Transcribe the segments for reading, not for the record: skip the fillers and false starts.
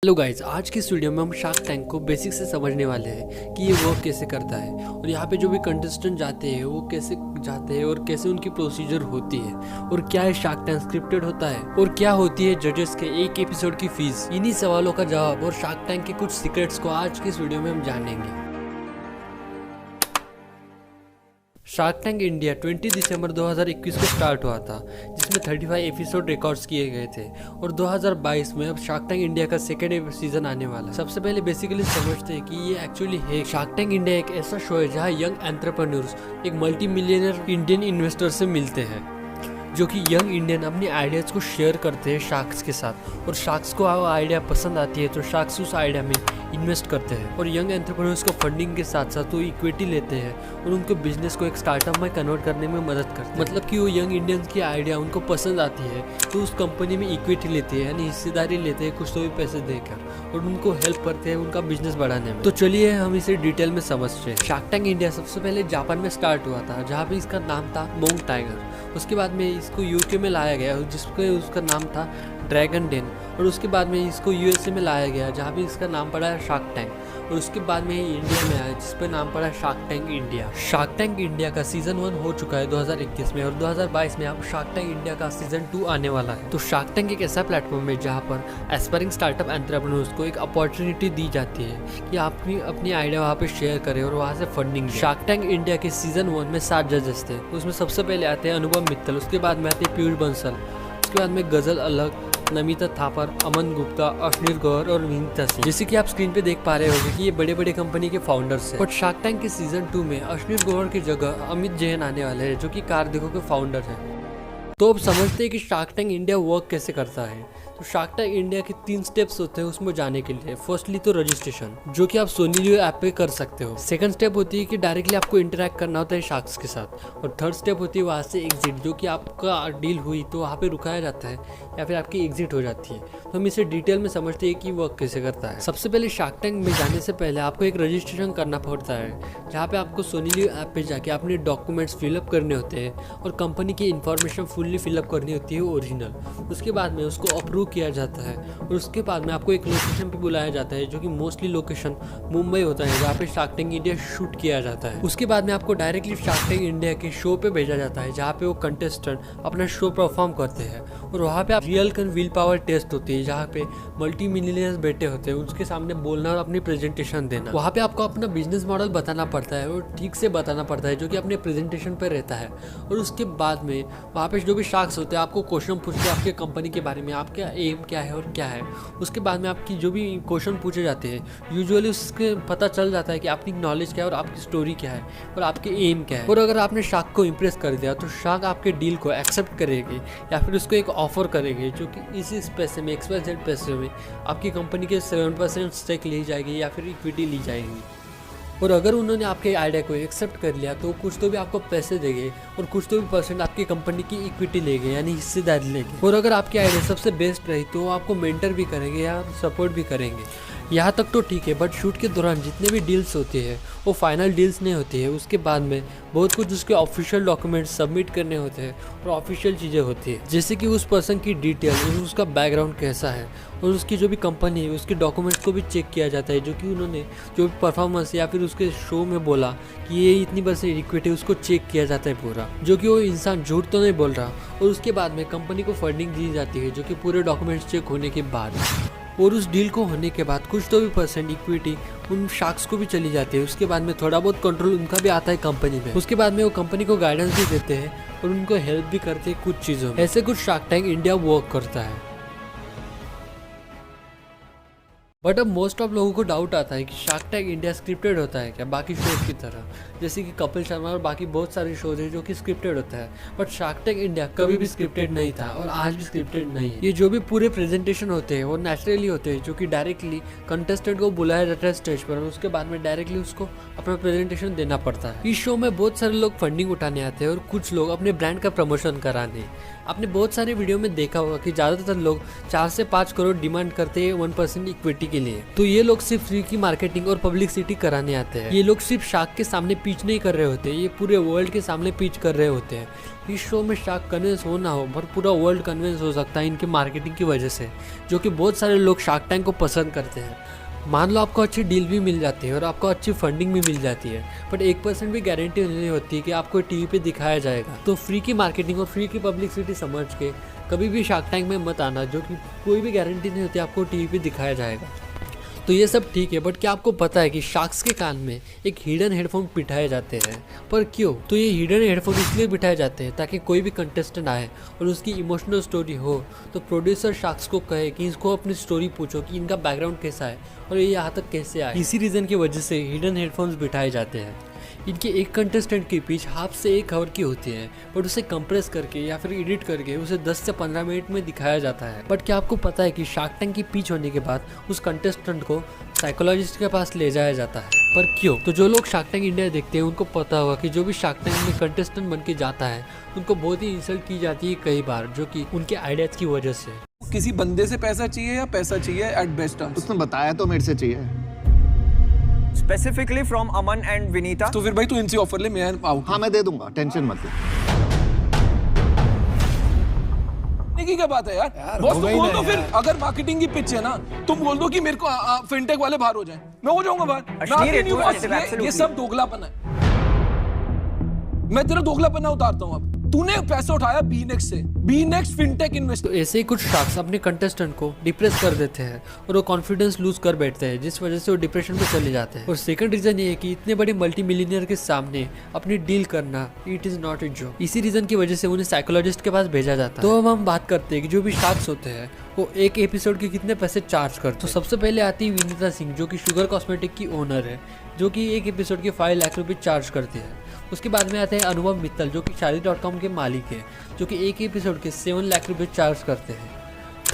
Hello guys, आज की इस वीडियो में हम शार्क टैंक को बेसिक से समझने वाले हैं कि ये वर्क कैसे करता है और यहाँ पे जो भी कंटेस्टेंट जाते हैं वो कैसे जाते हैं और कैसे उनकी प्रोसीजर होती है और क्या है शार्क टैंक स्क्रिप्टेड होता है और क्या होती है जजेस के एक एपिसोड की फीस। इन्हीं सवालों का जवाब और शार्क टैंक के कुछ सीक्रेट्स को आज की इस वीडियो में हम जानेंगे। शार्क टैंक इंडिया 20 दिसंबर 2021 को स्टार्ट हुआ था, जिसमें 35 एपिसोड रिकॉर्ड्स किए गए थे और 2022 में अब शार्क टैंक इंडिया का सेकेंड सीजन आने वाला है। सबसे पहले बेसिकली समझते हैं कि ये एक्चुअली है। शार्क टैंक इंडिया एक ऐसा शो है जहां यंग एंटरप्रेन्योर्स एक मल्टी मिलियनर इंडियन इन्वेस्टर से मिलते हैं, जो कि यंग इंडियन अपनी आइडियाज़ को शेयर करते हैं शार्क्स के साथ और शार्क्स को आइडिया पसंद आती है तो शार्क्स उस आइडिया में इन्वेस्ट करते हैं और यंग एंटरप्रेन्योर्स को फंडिंग के साथ साथ वो इक्विटी लेते हैं और उनको बिजनेस को एक स्टार्टअप में कन्वर्ट करने में मदद करते हैं। मतलब कि वो यंग इंडियंस की आइडिया उनको पसंद आती है तो उस कंपनी में इक्विटी लेते हैं, यानी हिस्सेदारी लेते हैं कुछ तो भी पैसे देकर और उनको हेल्प करते हैं उनका बिजनेस बढ़ाने में। तो चलिए हम इसे डिटेल में समझते हैं। शार्क टैंक इंडिया सबसे पहले जापान में स्टार्ट हुआ था, जहाँ पे इसका नाम था मोंग टाइगर। उसके बाद में इसको यूके में लाया गया जिसका उसका नाम था ड्रैगन डेन और उसके बाद में इसको यूएसए में लाया गया जहाँ पे इसका नाम पड़ा है शार्क टैंक और उसके बाद में इंडिया में आया जिस पर नाम पड़ा shark tank India. Shark tank India का सीजन 1 हो चुका है 2021 में और 2022 में अब शार्क टैंक इंडिया का सीजन 2 आने वाला है। तो शार्क टैंक एक ऐसा प्लेटफॉर्म है जहाँ पर एस्पायरिंग स्टार्टअप एंटरप्रेन्योर्स को एक अपॉर्चुनिटी दी जाती है कि आप अपनी आइडिया वहाँ पे शेयर करें और वहाँ से फंडिंग। शार्क टैंक इंडिया के सीजन 1 में 7 जजेस थे। उसमें सबसे पहले आते हैं अनुभव मित्तल, उसके बाद में आते हैं पीयूष बंसल, उसके बाद में गजल अलग, नमिता थापर, अमन गुप्ता, अश्नीर गौर और विनीता सिंह। जैसे कि आप स्क्रीन पे देख पा रहे होंगे कि ये बड़े बड़े कंपनी के फाउंडर्स हैं। बट शार्क टैंक के सीजन 2 में अश्नीर गौर की जगह अमित जैन आने वाले हैं, जो कि कार देखो के फाउंडर हैं। तो अब समझते हैं कि शार्क टैंक इंडिया वर्क कैसे करता है। तो शार्क टैंक इंडिया के 3 स्टेप्स होते हैं उसमें जाने के लिए। फर्स्टली तो रजिस्ट्रेशन, जो कि आप सोनी लियो ऐप पे कर सकते हो। सेकंड स्टेप होती है कि डायरेक्टली आपको इंटरेक्ट करना होता है शार्क्स के साथ और थर्ड स्टेप होती है वहाँ से एग्जिट, जो कि आपका डील हुई तो वहाँ पे रुकाया जाता है या फिर आपकी एग्जिट हो जाती है। तो हम इसे डिटेल में समझते हैं कि वर्क कैसे करता है। सबसे पहले शार्क टैंक में जाने से पहले आपको एक रजिस्ट्रेशन करना पड़ता है, जहाँ पे आपको सोनी लियो ऐप पे जाके अपने डॉक्यूमेंट्स फिलअप करने होते हैं और कंपनी की इन्फॉर्मेशन फुल्ली फिलअप करनी होती है ओरिजिनल। उसके बाद में उसको अप्रूव किया जाता है और उसके बाद में आपको एक लोकेशन पे बुलाया जाता है, जो कि मोस्टली लोकेशन मुंबई होता है, जहाँ पे शार्क टैंक इंडिया शूट किया जाता है। उसके बाद में आपको डायरेक्टली शार्क टैंक इंडिया के शो पे भेजा जाता है, जहाँ पे वो कंटेस्टेंट अपना शो परफॉर्म करते हैं और वहाँ पे आप रियल विल पावर टेस्ट होती है, जहाँ पे मल्टी मिलियनर्स बैठे होते हैं, उसके सामने बोलना और अपनी प्रेजेंटेशन देना। वहाँ पे आपको अपना बिजनेस मॉडल बताना पड़ता है और ठीक से बताना पड़ता है, जो कि अपने प्रेजेंटेशन पे रहता है। और उसके बाद में वहाँ पे जो भी शार्क्स होते हैं आपको क्वेश्चन पूछते हैं आपके कंपनी के बारे में, आपका एम क्या है और क्या है। उसके बाद में आपकी जो भी क्वेश्चन पूछे जाते हैं यूजुअली उसके पता चल जाता है कि आपकी नॉलेज क्या है और आपकी स्टोरी क्या है और आपके एम क्या है। और अगर आपने शार्क को इम्प्रेस कर दिया तो शार्क आपके डील को एक्सेप्ट करेगी या फिर उसको एक ऑफर करेगी, जो कि इस पैसे में XYZ पैसे में आपकी कंपनी के 7% स्टेक ली जाएगी या फिर इक्विटी ली जाएगी। और अगर उन्होंने आपके आइडिया को एक्सेप्ट कर लिया तो कुछ तो भी आपको पैसे देंगे और कुछ तो भी परसेंट आपकी कंपनी की इक्विटी लेंगे, यानी हिस्सेदारी लेंगे। और अगर आपकी आइडिया सबसे बेस्ट रही तो वो आपको मेंटर भी करेंगे या सपोर्ट भी करेंगे। यहाँ तक तो ठीक है, बट शूट के दौरान जितने भी डील्स होती है वो फाइनल डील्स नहीं होती है। उसके बाद में बहुत कुछ उसके ऑफिशियल डॉक्यूमेंट्स सबमिट करने होते हैं और ऑफिशियल चीज़ें होती है, जैसे कि उस पर्सन की डिटेल और उसका बैकग्राउंड कैसा है और उसकी जो भी कंपनी है उसके डॉक्यूमेंट्स को भी चेक किया जाता है, जो कि उन्होंने जो भी परफॉर्मेंस या फिर उसके शो में बोला कि ये इतनी परसेंट इक्विटी, उसको चेक किया जाता है पूरा, जो कि वो इंसान झूठ तो नहीं बोल रहा। और उसके बाद में कंपनी को फंडिंग दी जाती है, जो कि पूरे डॉक्यूमेंट्स चेक होने के बाद और उस डील को होने के बाद कुछ तो भी परसेंट इक्विटी उन शार्क्स को भी चली जाती है। उसके बाद में थोड़ा बहुत कंट्रोल उनका भी आता है कंपनी में। उसके बाद में वो कंपनी को गाइडेंस भी देते हैं और उनको हेल्प भी करते हैं कुछ चीज़ों में। ऐसे कुछ शार्क टैंक इंडिया वर्क करता है। बट अब मोस्ट ऑफ लोगों को डाउट आता है कि शार्क टैंक इंडिया स्क्रिप्टेड होता है क्या, बाकी शोज की तरह, जैसे कि कपिल शर्मा और बाकी बहुत सारे शोज हैं जो कि स्क्रिप्टेड होता है। बट शार्क टैंक इंडिया कभी भी स्क्रिप्टेड नहीं था और आज भी स्क्रिप्टेड नहीं है। ये जो भी पूरे प्रेजेंटेशन होते हैं वो नेचुरली होते हैं, जो कि डायरेक्टली कंटेस्टेंट को बुलाया जाता है स्टेज पर और उसके बाद में डायरेक्टली उसको अपना प्रेजेंटेशन देना पड़ता है। इस शो में बहुत सारे लोग फंडिंग उठाने आते हैं और कुछ लोग अपने ब्रांड का प्रमोशन कराने। आपने बहुत सारे वीडियो में देखा होगा कि ज़्यादातर लोग 4 से 5 करोड़ डिमांड करते हैं 1% इक्विटी पब्लिसिटी के लिए। तो ये लोग सिर्फ फ्री की मार्केटिंग और पब्लिसिटी कराने आते हैं। ये लोग सिर्फ शार्क के सामने पिच नहीं कर रहे होते, ये पूरे वर्ल्ड के सामने पिच कर रहे होते हैं। इस शो में शार्क कन्विंस हो ना हो, पर पूरा वर्ल्ड कन्विंस हो सकता है इनकी मार्केटिंग की वजह से, जो कि बहुत सारे लोग शार्क टैंक को पसंद करते हैं। मान लो आपको अच्छी डील भी मिल जाती है और आपको अच्छी फंडिंग भी मिल जाती है, बट 1% भी गारंटी नहीं होती कि आपको टीवी पे दिखाया जाएगा। तो फ्री की मार्केटिंग और फ्री की पब्लिसिटी समझ के कभी भी शार्क टैंक में मत आना, जो कि कोई भी गारंटी नहीं होती आपको टीवी पे दिखाया जाएगा। तो ये सब ठीक है, बट क्या आपको पता है कि शार्क्स के कान में एक हिडन हेडफोन बिठाए जाते हैं? पर क्यों? तो ये हिडन हेडफोन इसलिए बिठाए जाते हैं ताकि कोई भी कंटेस्टेंट आए और उसकी इमोशनल स्टोरी हो तो प्रोड्यूसर शार्क्स को कहे कि इसको अपनी स्टोरी पूछो कि इनका बैकग्राउंड कैसा है और ये यहाँ तक कैसे आए। इसी रीज़न की वजह से हिडन हेडफोन्स बिठाए जाते हैं। इनके एक कंटेस्टेंट की पिच हाफ से 1 आवर की होती है, बट उसे कंप्रेस करके या फिर एडिट करके उसे 10 से 15 मिनट में दिखाया जाता है। बट क्या आपको पता है कि शार्क टैंक की पिच होने के बाद उस कंटेस्टेंट को साइकोलॉजिस्ट के पास ले जाया जाता है? पर क्यों? तो जो लोग शार्क टैंक इंडिया देखते हैं उनको पता होगा कि जो भी शार्क टैंक में कंटेस्टेंट बन के जाता है उनको बहुत ही इंसल्ट की जाती है कई बार, जो कि उनके आइडियाज की वजह से। किसी बंदे से पैसा चाहिए या पैसा चाहिए एट बेस्ट टर्म्स? उसने बताया तो मेरे से चाहिए। Specifically from Aman and Vinita. तो फिर भाई तू इनसे ऑफर ले, मैं आउट। हाँ मैं दे दूंगा, टेंशन मत ले। की क्या बात है यार बॉस, तुम बोल दो फिर। अगर मार्केटिंग की पिच है ना, तुम बोल दो कि मेरे को फिनटेक वाले बाहर हो जाएं, मैं हो जाऊंगा बाहर। ये सब दोगलापन है, मैं तेरा दोगलापना उतारता हूँ। अब तूने पैसा उठाया बीनेक्स से, बीनेक्स फिनटेक इन्वेस्टर। तो ऐसे ही कुछ शार्क्स अपने कंटेस्टेंट को डिप्रेस कर देते हैं और वो कॉन्फिडेंस लूज कर बैठते हैं, जिस वजह से वो डिप्रेशन में चले जाते हैं। और सेकंड रीजन ये है कि इतने बड़े मल्टी मिलियनियर के सामने अपनी डील करना it is not a job. इसी रीजन की वजह से उन्हें साइकोलॉजिस्ट के पास भेजा जाता है। तो अब हम बात करते हैं कि जो भी शार्क्स होते हैं वो एक एपिसोड के कितने पैसे चार्ज करते हैं। तो सबसे पहले आती है विनीता सिंह, जो कि शुगर कॉस्मेटिक की ओनर है, जो कि एक एपिसोड के 5 लाख रुपए चार्ज करते हैं। उसके बाद में आते हैं अनुभव मित्तल, जो कि शादी.com के मालिक है, जो कि एक एपिसोड के 7 लाख रुपए चार्ज करते हैं।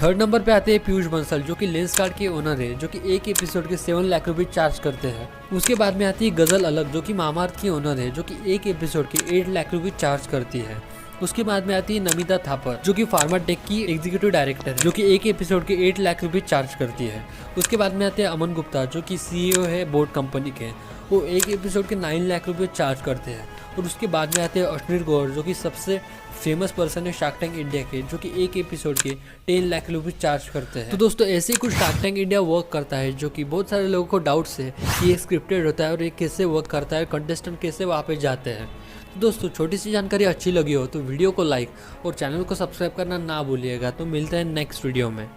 थर्ड नंबर पे आते हैं पीयूष बंसल, जो कि लेंस कार्ड के ओनर है, जो कि एक एपिसोड के 7 लाख रुपए चार्ज करते हैं। उसके बाद में आती है गजल अलग, जो कि मामाअर्थ की ओनर है, जो कि एक एपिसोड के 8 लाख रुपए चार्ज करती है। उसके बाद में आती है नमिता थापर, जो कि फार्मा टेक की एग्जीक्यूटिव डायरेक्टर है, जो कि एक एपिसोड के 8 लाख रुपए चार्ज करती है। उसके बाद में आते हैं अमन गुप्ता, जो कि CEO है बोर्ड कंपनी के, वो एक एपिसोड के 9 लाख रुपए चार्ज करते हैं। और उसके बाद में आते हैं अश्विनी गौर, जो कि सबसे फेमस पर्सन है शार्क टैंक इंडिया के, जो कि एक एपिसोड के 10 लाख रुपए चार्ज करते हैं। तो दोस्तों ऐसे ही कुछ शार्क टैंक इंडिया वर्क करता है, जो कि बहुत सारे लोगों को डाउट्स है कि ये स्क्रिप्टेड होता है और ये कैसे वर्क करता है, कंटेस्टेंट कैसे वहाँ पे जाते हैं। तो दोस्तों छोटी सी जानकारी अच्छी लगी हो तो वीडियो को लाइक और चैनल को सब्सक्राइब करना ना भूलिएगा। तो मिलते हैं नेक्स्ट वीडियो में।